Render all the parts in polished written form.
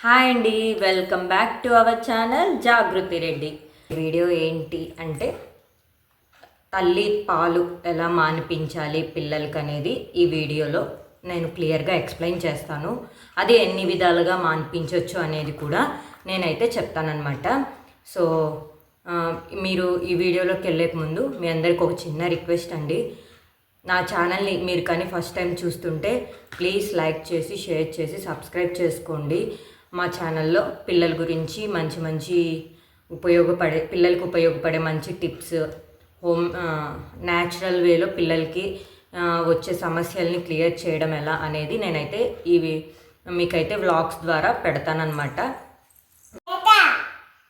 Hi అండి, welcome back to our channel Jagruti Reddy. Video ఏంటి అంటే తల్లి పాలు ఎలా మానిపించాలి పిల్లలకి అనేది ఈ వీడియోలో నేను క్లియర్గా ఎక్స్ప్లెయిన్ చేస్తాను. అది ఎన్ని విధాలుగా మానిపించవచ్చు అనేది కూడా నేనైతే చెప్తానన్నమాట. సో మీరు ఈ వీడియోలోకి వెళ్ళే ముందు మీ అందరికి ఒక చిన్న రిక్వెస్ట్ అండి. నా ఛానల్ని మీరు కానీ ఫస్ట్ టైం చూస్తుంటే ప్లీజ్ లైక్ చేసి షేర్ చేసి సబ్స్క్రైబ్ చేసుకోండి. మా ఛానల్లో పిల్లల గురించి మంచి మంచి పిల్లలకు ఉపయోగపడే మంచి టిప్స్, హోమ్ న్యాచురల్ వేలో పిల్లలకి వచ్చే సమస్యల్ని క్లియర్ చేయడం ఎలా అనేది నేనైతే మీకైతే వ్లాగ్స్ ద్వారా పెడతానన్నమాట.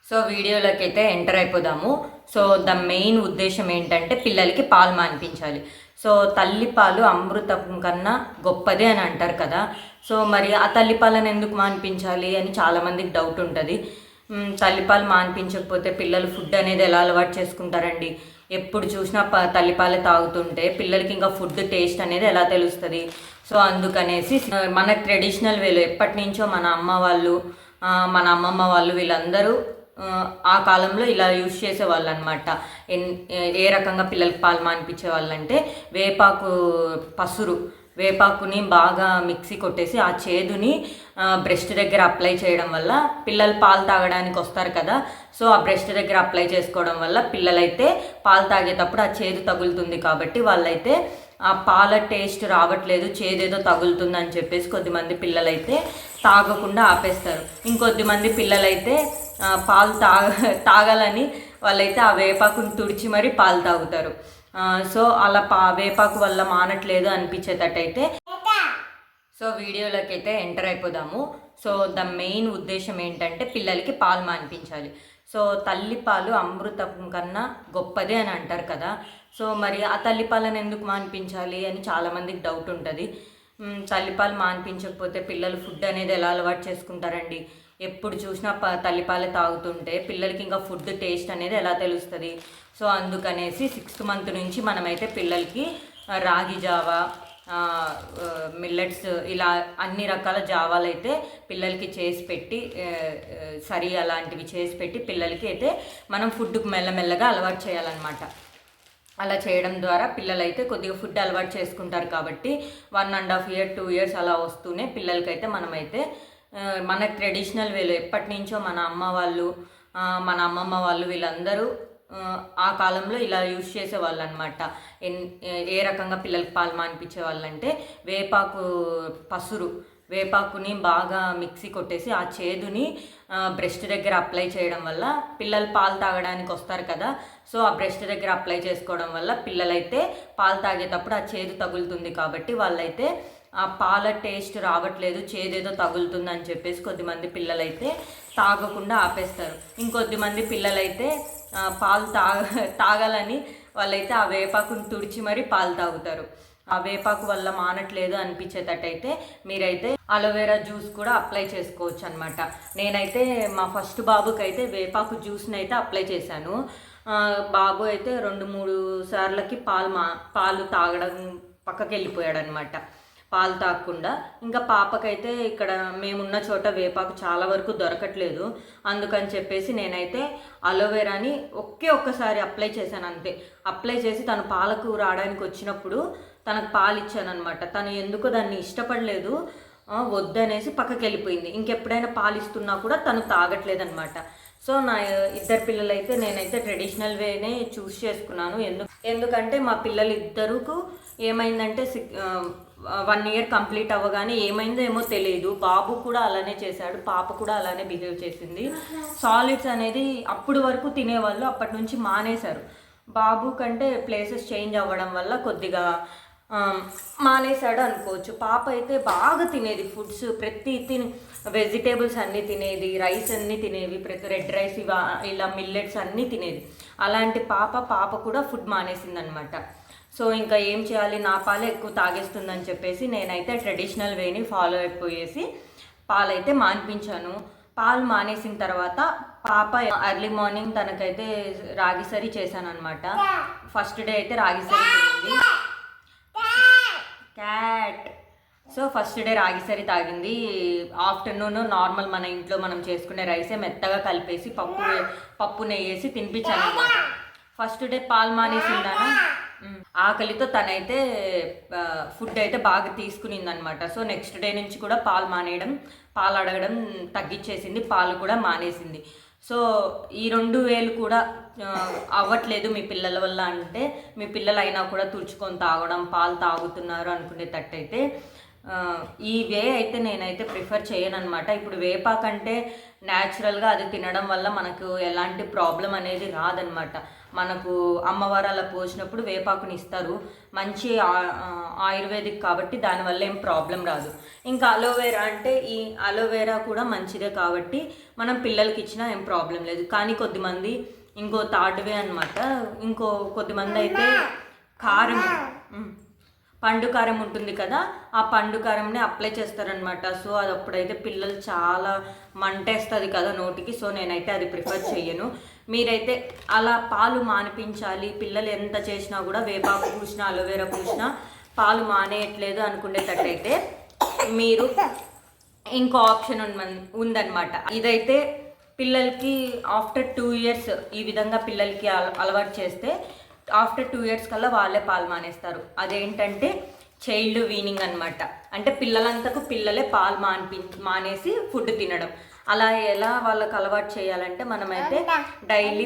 సో వీడియోలోకి అయితే ఎంటర్ అయిపోదాము. సో ద మెయిన్ ఉద్దేశం ఏంటంటే పిల్లలకి పాలు మానిపించాలి. సో తల్లిపాలు అమృతం కన్నా గొప్పదే అని అంటారు కదా. సో మరి ఆ తల్లిపాలను ఎందుకు మానిపించాలి అని చాలామందికి డౌట్ ఉంటుంది. తల్లిపాలు మానిపించకపోతే పిల్లలు ఫుడ్ అనేది ఎలా అలవాటు చేసుకుంటారండి? ఎప్పుడు చూసినా తల్లిపాలే తాగుతుంటే పిల్లలకి ఇంకా ఫుడ్ టేస్ట్ అనేది ఎలా తెలుస్తుంది? సో అందుకనేసి మన ట్రెడిషనల్ వేలో ఎప్పటి నుంచో మన అమ్మ వాళ్ళు, మన అమ్మమ్మ వాళ్ళు వీళ్ళందరూ ఆ కాలంలో ఇలా యూజ్ చేసేవాళ్ళు అనమాట. ఏ రకంగా పిల్లలకి పాలు మానిపించే వాళ్ళంటే వేపాకుని బాగా మిక్సీ కొట్టేసి ఆ చేదుని బ్రెస్ట్ దగ్గర అప్లై చేయడం వల్ల పిల్లలు పాలు తాగడానికి వస్తారు కదా. సో ఆ బ్రెస్ట్ దగ్గర అప్లై చేసుకోవడం వల్ల పిల్లలైతే పాలు తాగేటప్పుడు ఆ చేదు తగులుతుంది కాబట్టి వాళ్ళైతే ఆ పాల టేస్ట్ రావట్లేదు, చేదేదో తగులుతుంది అని చెప్పేసి కొద్దిమంది పిల్లలైతే తాగకుండా ఆపేస్తారు. ఇంకొద్దిమంది పిల్లలైతే పాలు తాగాలని వాళ్ళైతే ఆ వేపాకుని తుడిచి మరీ పాలు తాగుతారు. సో అలా వేపాకు వల్ల మానట్లేదు అనిపించేటట్టయితే సో వీడియోలోకి అయితే ఎంటర్ అయిపోదాము. సో ద మెయిన్ ఉద్దేశం ఏంటంటే పిల్లలకి పాలు మానిపించాలి. సో తల్లిపాలు అమృతం కన్నా గొప్పదే అని అంటారు కదా. సో మరి ఆ తల్లిపాలను ఎందుకు మానిపించాలి అని చాలామందికి డౌట్ ఉంటుంది. తల్లిపాలు మానిపించకపోతే పిల్లలు ఫుడ్ అనేది ఎలా అలవాటు చేసుకుంటారండి? ఎప్పుడు చూసినా తల్లిపాలే తాగుతుంటే పిల్లలకి ఇంకా ఫుడ్ టేస్ట్ అనేది ఎలా తెలుస్తుంది? సో అందుకనేసి 6th month నుంచి మనమైతే పిల్లలకి రాగి జావా, మిల్లెట్స్ ఇలా అన్ని రకాల జావాలు అయితే పిల్లలకి చేసి పెట్టి అలాంటివి చేసి పెట్టి పిల్లలకి అయితే మనం ఫుడ్కి మెల్లమెల్లగా అలవాటు చేయాలన్నమాట. అలా చేయడం ద్వారా పిల్లలైతే కొద్దిగా ఫుడ్ అలవాటు చేసుకుంటారు కాబట్టి 1.5 year 2 years అలా వస్తూనే పిల్లలకైతే మనమైతే మన ట్రెడిషనల్ వేలో ఎప్పటి నుంచో మన అమ్మ వాళ్ళు, మన అమ్మమ్మ వాళ్ళు వీళ్ళందరూ ఆ కాలంలో ఇలా యూజ్ చేసేవాళ్ళు అనమాట. ఏ రకంగా పిల్లలకి పాలు మానిపించే వాళ్ళంటే వేపాకుని బాగా మిక్సీ కొట్టేసి ఆ చేదుని బ్రెస్ట్ దగ్గర అప్లై చేయడం వల్ల పిల్లలు పాలు తాగడానికి వస్తారు కదా. సో ఆ బ్రెస్ట్ దగ్గర అప్లై చేసుకోవడం వల్ల పిల్లలైతే పాలు తాగేటప్పుడు ఆ చేదు తగులుతుంది కాబట్టి వాళ్ళైతే ఆ పాల టేస్ట్ రావట్లేదు, చేదేదో తగులుతుంది అని చెప్పేసి కొద్దిమంది పిల్లలైతే తాగకుండా ఆపేస్తారు. ఇంకొద్దిమంది పిల్లలైతే పాలు తాగాలని వాళ్ళైతే ఆ వేపాకుని తుడిచి మరీ పాలు తాగుతారు. ఆ వేపాకు వల్ల మానట్లేదు అనిపించేటట్టయితే మీరైతే అలోవెరా జ్యూస్ కూడా అప్లై చేసుకోవచ్చు అనమాట. నేనైతే మా ఫస్ట్ బాబుకి అయితే వేపాకు జ్యూస్ని అయితే అప్లై చేశాను. బాబు అయితే 2-3 సార్లకి పాలు తాగడం పక్కకి వెళ్ళిపోయాడు అనమాట, పాలు తాగకుండా. ఇంకా పాపకైతే ఇక్కడ మేమున్న చోట వేపాకు చాలా వరకు దొరకట్లేదు. అందుకని చెప్పేసి నేనైతే అలోవెరాని ఒక్కసారి అప్లై చేశాను అంతే. అప్లై చేసి తను పాలకు రావడానికి వచ్చినప్పుడు తనకు పాలు ఇచ్చాను అనమాట. తను ఎందుకో దాన్ని ఇష్టపడలేదు, వద్దనేసి పక్కకి వెళ్ళిపోయింది. ఇంకెప్పుడైనా పాలు ఇస్తున్నా కూడా తను తాగట్లేదు అనమాట. సో నా 2 పిల్లలైతే నేనైతే ట్రెడిషనల్ వేనే చూస్ చేసుకున్నాను. ఎందుకంటే మా పిల్లలు ఇద్దరుకు ఏమైందంటే 1 year కంప్లీట్ అవ్వగానే ఏమైందో ఏమో తెలియదు. బాబు కూడా అలానే చేశాడు, పాప కూడా అలానే బిహేవ్ చేసింది. సాలిడ్స్ అనేది అప్పుడు వరకు తినేవాళ్ళు, అప్పటి నుంచి మానేశారు. బాబు కంటే ప్లేసెస్ చేంజ్ అవ్వడం వల్ల కొద్దిగా మానేశాడు అనుకోవచ్చు. పాప అయితే బాగా తినేది ఫుడ్స్, వెజిటేబుల్స్ అన్నీ తినేది, రైస్ అన్నీ తినేవి, రెడ్ రైస్ ఇలా మిల్లెట్స్ అన్నీ తినేది. అలాంటి పాప కూడా ఫుడ్ మానేసింది అనమాట. సో ఇంకా ఏం చేయాలి, నా పాలే ఎక్కువ తాగేస్తుందని చెప్పేసి నేనైతే ట్రెడిషనల్ వేని ఫాలో అయిపోయేసి పాలైతే మానిపించాను. పాలు మానేసిన తర్వాత పాప ఎర్లీ మార్నింగ్ తనకైతే రాగి సరి చేశాను అనమాట. ఫస్ట్ డే అయితే రాగి సరి చేసింది. క్యాట్ సో ఫస్ట్ డే రాగిసరి తాగింది. ఆఫ్టర్నూన్ నార్మల్ మన ఇంట్లో మనం చేసుకునే రైసే మెత్తగా కలిపేసి పప్పు నెయ్యి వేసి తినిపించాను అనమాట. ఫస్ట్ డే పాలు మానేసిందానా, ఆకలితో తనైతే ఫుడ్ అయితే బాగా తీసుకునింది అనమాట. సో నెక్స్ట్ డే నుంచి కూడా పాలు అడగడం తగ్గించేసింది, పాలు కూడా మానేసింది. సో ఈ 2 వేలు కూడా అవ్వట్లేదు మీ పిల్లల వల్ల అంటే, మీ పిల్లలు అయినా కూడా తుడుచుకొని తాగడం, పాలు తాగుతున్నారు అనుకునేటట్టయితే ఈ వే అయితే నేనైతే ప్రిఫర్ చేయను అనమాట. ఇప్పుడు వేపాకంటే న్యాచురల్గా అది తినడం వల్ల మనకు ఎలాంటి ప్రాబ్లం అనేది రాదనమాట. మనకు అమ్మవారు అలా పోసినప్పుడు వేపాకుని ఇస్తారు, మంచి ఆయుర్వేదిక్ కాబట్టి దానివల్ల ఏం ప్రాబ్లం రాదు. ఇంకా అలోవెరా అంటే ఈ అలోవెరా కూడా మంచిదే కాబట్టి మనం పిల్లలకి ఇచ్చినా ఏం ప్రాబ్లం లేదు. కానీ కొద్దిమంది ఇంకో థర్డ్ వే అనమాట, ఇంకో కొద్దిమంది అయితే కారం, పండు కారం ఉంటుంది కదా, ఆ పండు కారంని అప్లై చేస్తారనమాట. సో అది అప్పుడైతే పిల్లలు చాలా మంటేస్తుంది కదా నోటికి. సో నేనైతే అది ప్రిఫర్ చెయ్యను. మీరైతే అలా పాలు మానిపించాలి, పిల్లలు ఎంత చేసినా కూడా వేపాకు పూసినా అలోవెరా పూసినా పాలు మానేయట్లేదు అనుకునేటట్టయితే మీరు ఇంకో ఆప్షన్ ఉందన్నమాట. ఇదైతే పిల్లలకి ఆఫ్టర్ 2 years ఈ విధంగా పిల్లలకి అలవాటు చేస్తే ఆఫ్టర్ 2 years కల్లా వాళ్ళే పాలు మానేస్తారు. అదేంటంటే చైల్డ్ వీనింగ్ అనమాట. అంటే పిల్లలంతకు పిల్లలే పాలు మానేసి ఫుడ్ తినడం. అలా ఎలా వాళ్ళకి అలవాటు చేయాలంటే మనమైతే డైలీ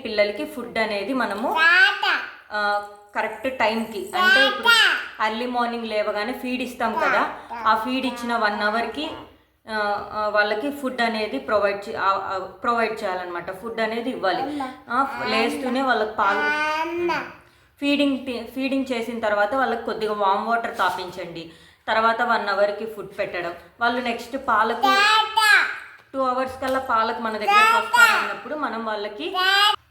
పిల్లలకి ఫుడ్ అనేది మనము కరెక్ట్ టైంకి, అంటే ఇప్పుడు ఎర్లీ మార్నింగ్ లేవగానే ఫీడ్ ఇస్తాం కదా, ఆ ఫీడ్ ఇచ్చిన 1 hourకి వాళ్ళకి ఫుడ్ అనేది ప్రొవైడ్ చేయాలన్నమాట. ఫుడ్ అనేది ఇవ్వాలి. లేస్తూనే వాళ్ళకి పాలు ఫీడింగ్ చేసిన తర్వాత వాళ్ళకి కొద్దిగా వామ్ వాటర్ తాపించండి. తర్వాత 1 hourకి ఫుడ్ పెట్టడం. వాళ్ళు నెక్స్ట్ పాలకు 2 hours కల్లా పాలకు మన దగ్గరకు వస్తారన్నప్పుడు మనం వాళ్ళకి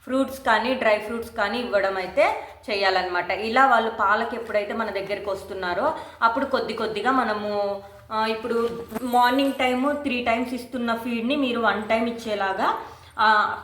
ఫ్రూట్స్ కానీ డ్రై ఫ్రూట్స్ కానీ ఇవ్వడం అయితే చేయాలన్నమాట. ఇలా వాళ్ళు పాలకు ఎప్పుడైతే మన దగ్గరికి వస్తున్నారో అప్పుడు కొద్దిగా మనము ఇప్పుడు మార్నింగ్ టైము 3 times ఇస్తున్న ఫీడ్ని మీరు 1 time ఇచ్చేలాగా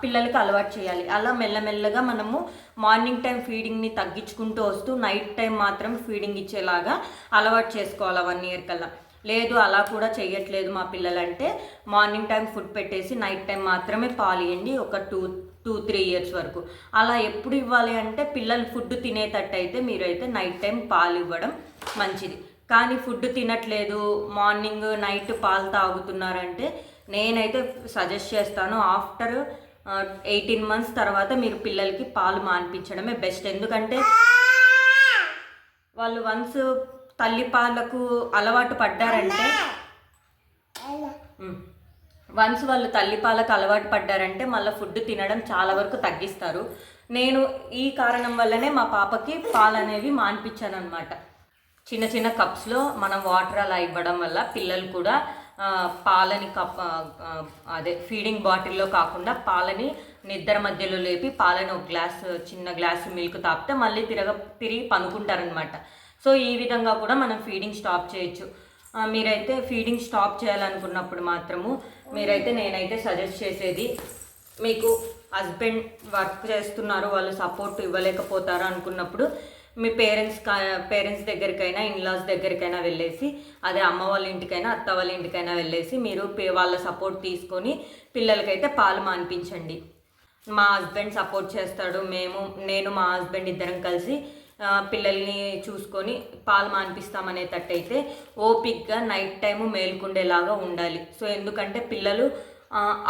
పిల్లలకి అలవాటు చేయాలి. అలా మెల్లమెల్లగా మనము మార్నింగ్ టైం ఫీడింగ్ని తగ్గించుకుంటూ వస్తూ నైట్ టైం మాత్రం ఫీడింగ్ ఇచ్చేలాగా అలవాటు చేసుకోవాలి 1 year కల్లా. లేదు అలా కూడా చెయ్యట్లేదు మా పిల్లలంటే మార్నింగ్ టైం ఫుడ్ పెట్టేసి నైట్ టైం మాత్రమే పాలు ఇవ్వండి ఒక 2-3 years వరకు. అలా ఎప్పుడు ఇవ్వాలి అంటే పిల్లలు ఫుడ్ తినేటట్టయితే మీరైతే నైట్ టైం పాలు ఇవ్వడం మంచిది. కానీ ఫుడ్ తినట్లేదు, మార్నింగ్ నైట్ పాలు తాగుతున్నారంటే నేనైతే సజెస్ట్ చేస్తాను ఆఫ్టర్ 18 months తర్వాత మీరు పిల్లలకి పాలు మానిపించడమే బెస్ట్. ఎందుకంటే వాళ్ళు వన్స్ తల్లిపాలకు అలవాటు పడ్డారంటే మళ్ళీ ఫుడ్ తినడం చాలా వరకు తగ్గిస్తారు. నేను ఈ కారణం వల్లనే మా పాపకి పాలు అనేవి మానిపించాను అనమాట. చిన్న కప్స్లో మనం వాటర్ అలా ఇవ్వడం వల్ల పిల్లలు కూడా పాలని ఫీడింగ్ బాటిల్లో కాకుండా పాలని నిద్ర మధ్యలో లేపి పాలని ఒక చిన్న గ్లాసు మిల్క్ తాపితే మళ్ళీ తిరిగి పనుకుంటారనమాట. సో ఈ విధంగా కూడా మనం ఫీడింగ్ స్టాప్ చేయొచ్చు. మీరైతే ఫీడింగ్ స్టాప్ చేయాలనుకున్నప్పుడు మాత్రము నేనైతే సజెస్ట్ చేసేది, మీకు హస్బెండ్ వర్క్ చేస్తున్నారు, వాళ్ళు సపోర్ట్ ఇవ్వలేకపోతారు అనుకున్నప్పుడు మీ పేరెంట్స్ దగ్గరికైనా ఇన్లాస్ దగ్గరికైనా వెళ్ళేసి, అదే అమ్మ వాళ్ళ ఇంటికైనా అత్త వాళ్ళ ఇంటికైనా వెళ్ళేసి మీరు వాళ్ళ సపోర్ట్ తీసుకొని పిల్లలకైతే పాలు మానిపించండి. మా హస్బెండ్ సపోర్ట్ చేస్తాడు, నేను మా హస్బెండ్ ఇద్దరం కలిసి పిల్లల్ని చూసుకొని పాలు మానిపిస్తామనేటట్టయితే ఓపిక్గా నైట్ టైము మేల్కుండేలాగా ఉండాలి. సో ఎందుకంటే పిల్లలు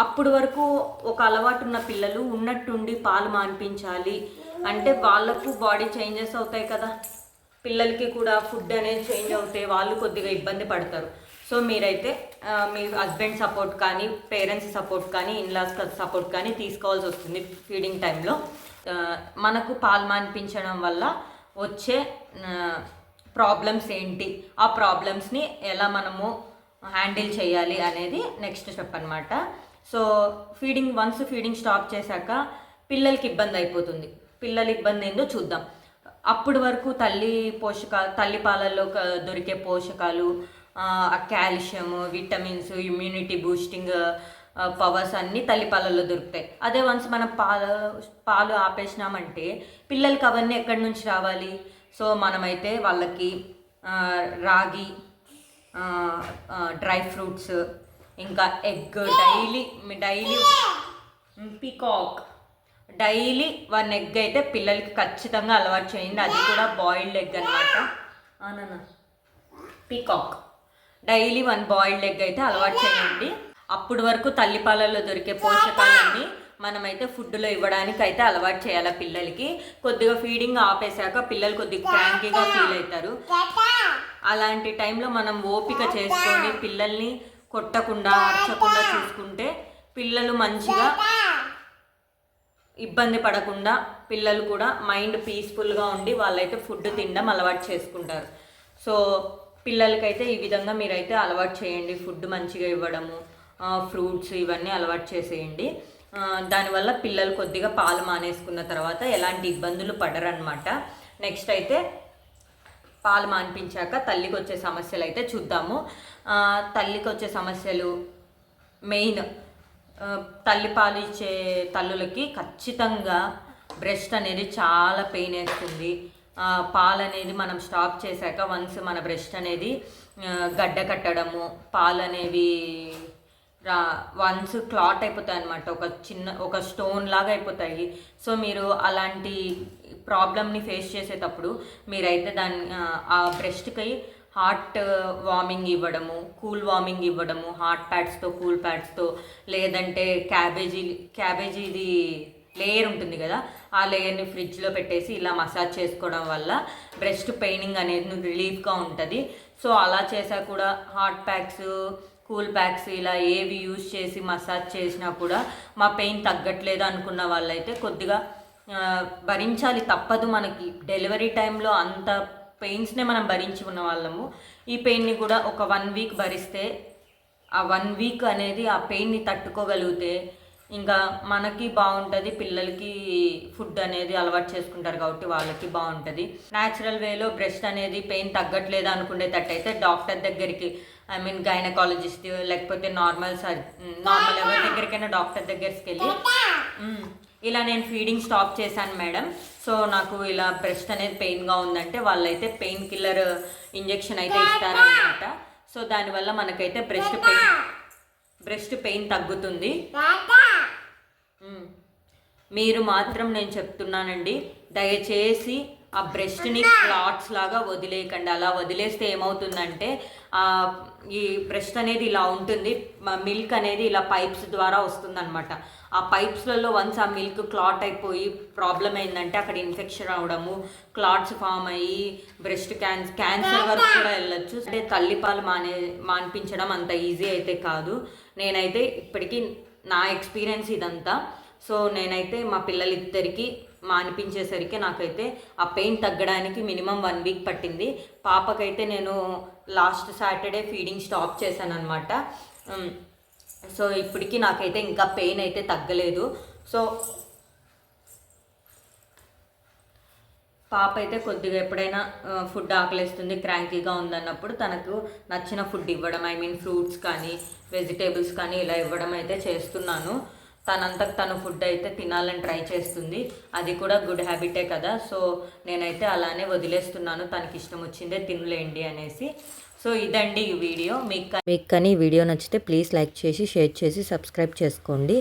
అప్పుడు వరకు ఒక అలవాటు ఉన్న పిల్లలు ఉన్నట్టుండి పాలు మానిపించాలి అంటే వాళ్ళకు బాడీ చేంజెస్ అవుతాయి కదా, పిల్లలకి కూడా ఫుడ్ అనేది చేంజ్ అవుతాయి, వాళ్ళు కొద్దిగా ఇబ్బంది పడతారు. సో మీరైతే మీ హస్బెండ్ సపోర్ట్ కానీ పేరెంట్స్ సపోర్ట్ కానీ ఇన్లాస్ సపోర్ట్ కానీ తీసుకోవాల్సి వస్తుంది ఫీడింగ్ టైంలో. మనకు పాలు మానిపించడం వల్ల వచ్చే ప్రాబ్లమ్స్ ఏంటి, ఆ ప్రాబ్లమ్స్ని ఎలా మనము హ్యాండిల్ చేయాలి అనేది నెక్స్ట్ స్టెప్ అనమాట. సో ఫీడింగ్ స్టాప్ చేశాక పిల్లలకి ఇబ్బంది అయిపోతుంది. పిల్లల ఇబ్బంది ఏందో చూద్దాం. అప్పటి వరకు తల్లి పాలల్లో దొరికే పోషకాలు, calcium, vitamins, immunity boosting powers అన్నీ తల్లిపాలల్లో దొరుకుతాయి. అదే వన్స్ మనం పాలు ఆపేసినామంటే పిల్లలకి అవన్నీ ఎక్కడి నుంచి రావాలి? సో మనమైతే వాళ్ళకి రాగి, డ్రై ఫ్రూట్స్, ఇంకా egg daily peacock daily 1 egg అయితే పిల్లలకి ఖచ్చితంగా అలవాటు చేయండి. అది కూడా బాయిల్డ్ ఎగ్ అనమాట. పీకాక్ డైలీ 1 బాయిల్డ్ ఎగ్ అయితే అలవాటు చేయండి. అప్పటి వరకు తల్లిపాలలో దొరికే పోషకాలన్నీ మనమైతే ఫుడ్లో ఇవ్వడానికి అయితే అలవాటు చేయాలి పిల్లలకి. కొద్దిగా ఫీడింగ్ ఆపేశాక పిల్లలు కొద్దిగా క్రాంకీగా ఫీల్ అవుతారు. అలాంటి టైంలో మనం ఓపిక చేసుకొని పిల్లల్ని కొట్టకుండా అరచకుండా చూసుకుంటే పిల్లలు మంచిగా ఇబ్బంది పడకుండా పిల్లలు కూడా మైండ్ పీస్ఫుల్గా ఉండి వాళ్ళైతే ఫుడ్ తినడం అలవాటు చేసుకుంటారు. సో పిల్లలకైతే ఈ విధంగా మీరైతే అలవాటు చేయండి. ఫుడ్ మంచిగా ఇవ్వడము, ఫ్రూట్స్ ఇవన్నీ అలవాటు చేసేయండి. దానివల్ల పిల్లలు కొద్దిగా పాలు మానేసుకున్న తర్వాత ఎలాంటి ఇబ్బందులు పడరనమాట. నెక్స్ట్ అయితే పాలు మాన్పించాక తల్లికి వచ్చే సమస్యలు అయితే చూద్దాము. తల్లికి వచ్చే సమస్యలు మెయిన్ తల్లిపాలు ఇచ్చే తల్లులకి ఖచ్చితంగా బ్రెస్ట్ అనేది చాలా పెయిన్ వేస్తుంది. పాలు అనేది మనం స్టాప్ చేశాక వన్స్ మన బ్రెస్ట్ అనేది గడ్డ కట్టడము, పాలు అనేవి వన్స్ క్లాట్ అయిపోతాయి అన్నమాట. ఒక స్టోన్ లాగా అయిపోతాయి. సో మీరు అలాంటి ప్రాబ్లమ్ని ఫేస్ చేసేటప్పుడు మీరైతే ఆ బ్రెస్ట్కి హాట్ వార్మింగ్ ఇవ్వడము, కూల్ వార్మింగ్ ఇవ్వడము, హాట్ ప్యాడ్స్తో కూల్ ప్యాడ్స్తో, లేదంటే క్యాబేజీది లేయర్ ఉంటుంది కదా, ఆ లేయర్ని ఫ్రిడ్జ్లో పెట్టేసి ఇలా మసాజ్ చేసుకోవడం వల్ల బ్రెస్ట్ పెయినింగ్ అనేది రిలీఫ్గా ఉంటుంది. సో అలా చేసా కూడా హాట్ ప్యాక్స్, కూల్ ప్యాక్స్ ఇలా ఏవి యూజ్ చేసి మసాజ్ చేసినా కూడా మా పెయిన్ తగ్గట్లేదు అనుకున్న వాళ్ళైతే కొద్దిగా భరించాలి, తప్పదు. మనకి డెలివరీ టైంలో అంత పెయిన్స్నే మనం భరించి ఉన్న వాళ్ళము. ఈ పెయిన్ని కూడా ఒక 1 వీక్ భరిస్తే ఆ 1 వీక్ అనేది ఆ పెయిన్ని తట్టుకోగలిగితే ఇంకా మనకి బాగుంటుంది, పిల్లలకి ఫుడ్ అనేది అలవాటు చేసుకుంటారు కాబట్టి వాళ్ళకి బాగుంటుంది. న్యాచురల్ వేలో బ్రెస్ట్ అనేది పెయిన్ తగ్గట్లేదు అనుకునేటట్టయితే డాక్టర్ దగ్గరికి, గైనకాలజిస్ట్ లేకపోతే నార్మల్ ఎవరి దగ్గరికైనా డాక్టర్ దగ్గరికి వెళ్ళి ఇలా నేను ఫీడింగ్ స్టాప్ చేశాను మేడం, సో నాకు ఇలా బ్రెస్ట్ అనేది పెయిన్గా ఉందంటే వాళ్ళైతే పెయిన్ కిల్లర్ ఇంజెక్షన్ అయితే ఇస్తారనమాట. సో దానివల్ల మనకైతే బ్రెస్ట్ పెయిన్ తగ్గుతుంది. మీరు మాత్రం నేను చెప్తున్నానండి, దయచేసి ఆ బ్రెస్ట్ని క్లాట్స్ లాగా వదిలేయకండి. అలా వదిలేస్తే ఏమవుతుందంటే ఈ బ్రెస్ట్ అనేది ఇలా ఉంటుంది, మిల్క్ అనేది ఇలా పైప్స్ ద్వారా వస్తుందన్నమాట. ఆ పైప్స్లలో వన్స్ ఆ మిల్క్ క్లాట్ అయిపోయి ప్రాబ్లం అయిందంటే అక్కడ ఇన్ఫెక్షన్ అవ్వడము, క్లాట్స్ ఫామ్ అయ్యి బ్రెస్ట్ క్యాన్సర్ వరకు కూడా వెళ్ళొచ్చు. అంటే తల్లిపాలు మాన్పించడం అంత ఈజీ అయితే కాదు. నేనైతే ఇప్పటికీ నా ఎక్స్పీరియన్స్ ఇదంతా. సో నేనైతే మా పిల్లలిద్దరికీ మానిపించేసరికి నాకైతే ఆ పెయిన్ తగ్గడానికి మినిమం 1 వీక్ పట్టింది. పాపకైతే నేను లాస్ట్ సాటర్డే ఫీడింగ్ స్టాప్ చేశాను అనమాట. సో ఇప్పటికీ నాకైతే ఇంకా పెయిన్ అయితే తగ్గలేదు. సో పాప అయితే కొద్దిగా ఎప్పుడైనా ఫుడ్ ఆకలిస్తుంది, క్రాంకీగా ఉందన్నప్పుడు తనకు నచ్చిన ఫుడ్ ఇవ్వడం, ఫ్రూట్స్ కానీ వెజిటేబుల్స్ కానీ ఇలా ఇవ్వడం అయితే చేస్తున్నాను. తనంతకు తను ఫుడ్ అయితే తినాలని ట్రై చేస్తుంది, అది కూడా గుడ్ హ్యాబిటే కదా. సో నేనైతే అలానే వదిలేస్తున్నాను, తనకి ఇష్టం వచ్చిందే తినలేండి అనేసి. సో ఇదండి ఈ వీడియో. మీకు కానీ ఈ వీడియో నచ్చితే ప్లీజ్ లైక్ చేసి, షేర్ చేసి, సబ్స్క్రైబ్ చేసుకోండి.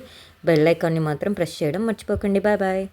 బెల్ ఐకాన్ని మాత్రం ప్రెస్ చేయడం మర్చిపోకండి. Bye bye.